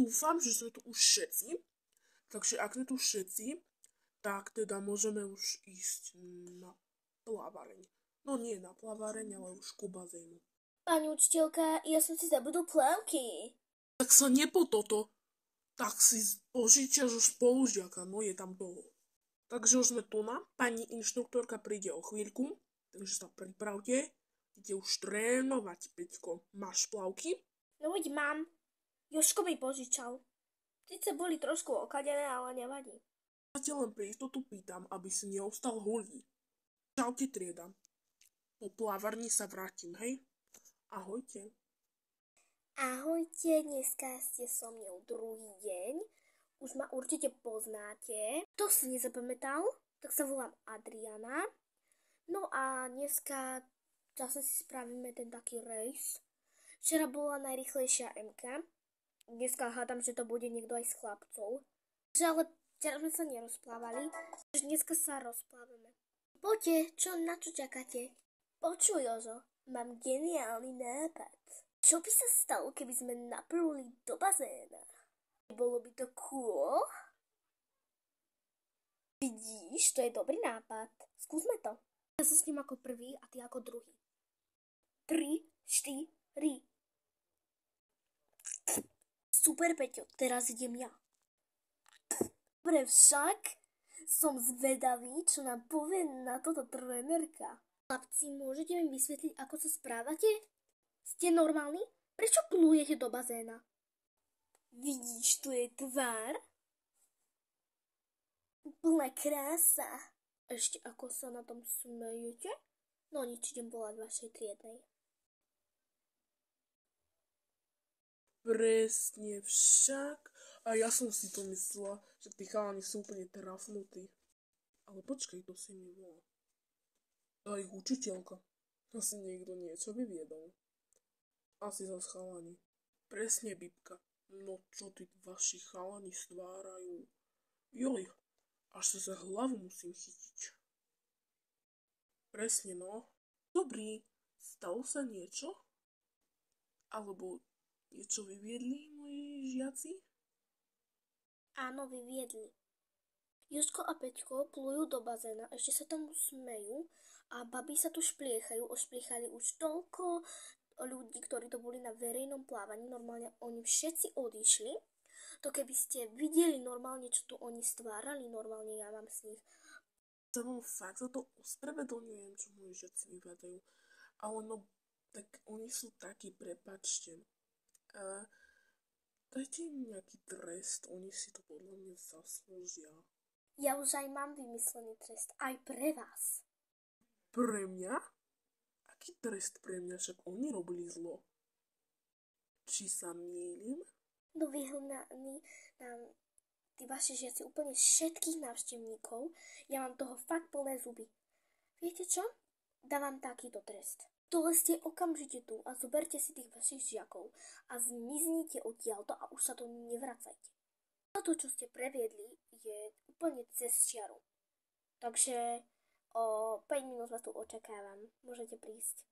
dúfam, že sme tu už všetci. Takže ak sme tu všetci, tak teda môžeme už ísť na plávareň. No nie na plávareň, ale už ku bazénu. Pani učiteľka, ja som si zabudol plavky. Tak sa nepo toto. Tak si požičiaš už spolužiaka, no je tam toho. Takže už sme tu na. Pani inštruktorka príde o chvíľku, takže sa pripravte. Idete už trénovať, Peťko. Máš plavky? No veď mám. Jožko mi požičal. Sice boli trošku okadené, ale nevadí. Ja ťa len pre istotu pýtam, aby si neostal holý. Čaute, trieda. Po plávarni sa vrátim, hej? Ahojte. Ahojte, dneska ste so mnou druhý deň. Už ma určite poznáte. Kto si nezapamätal, tak sa volám Adriana. No a dneska zase si spravíme ten taký race. Včera bola najrýchlejšia MK. Dneska hádam, že to bude niekto aj z chlapcov. Že ale včera sme sa nerozplávali, takže dneska sa rozplávame. Poďte, na čo čakáte? Počuj, Jožo, mám geniálny nápad. Čo by sa stalo, keby sme napluli do bazéna? Bolo by to cool? Vidíš, to je dobrý nápad. Skúsme to. Ja sa s ním ako prvý a ty ako druhý. 3, 4. Super, Peťo, teraz idem ja. Dobre, však som zvedavý, čo nám povie na toto trénerka. Chlapci, môžete mi vysvetliť, ako sa správate? Ste normálni? Prečo plujete do bazéna? Vidíš, tu je tvár? Úplná krása. Ešte ako sa na tom smejete? No nič, idem volať vašej triednej. Presne však. A ja som si to myslela, že tí chalani sú úplne trafnutí. Ale počkaj, to si mi volá. A ich učiteľka. Asi niekto niečo vyviedol. Asi zas chalani. Presne, Bibka. No čo tí vaši chalani stvárajú? Joj, až sa za hlavu musím chytiť. Presne, no. Dobrý, stalo sa niečo? Alebo niečo vyviedli moji žiaci? Áno, vyviedli. Jožko a Peťko plujú do bazéna, ešte sa tomu smejú a babi sa tu špliechajú. Ošpliechali už toľko ľudí, ktorí to boli na verejnom plávaní. Normálne oni všetci odišli. To keby ste videli normálne, čo tu oni stvárali, normálne ja mám z nich. Sa vám fakt za to ospravedlňujem, čo moji žiaci vyvadajú. Ale no, tak oni sú takí, prepáčte. Dajte im nejaký trest, oni si to podľa mňa zaslúžia. Ja už aj mám vymyslený trest, aj pre vás. Pre mňa? Aký trest pre mňa, však oni robili zlo? Či sa mýlim? No vyhľadní nám tí vaši žiaci úplne všetkých návštevníkov. Ja mám toho fakt plné zuby. Viete čo? Dávam takýto trest. Dolezte okamžite tu a zoberte si tých vašich žiakov a zmiznite odtiaľto a už sa to nevracajte. To, čo ste previedli, je úplne cez čiaru. Takže o 5 minút vás tu očakávam. Môžete prísť.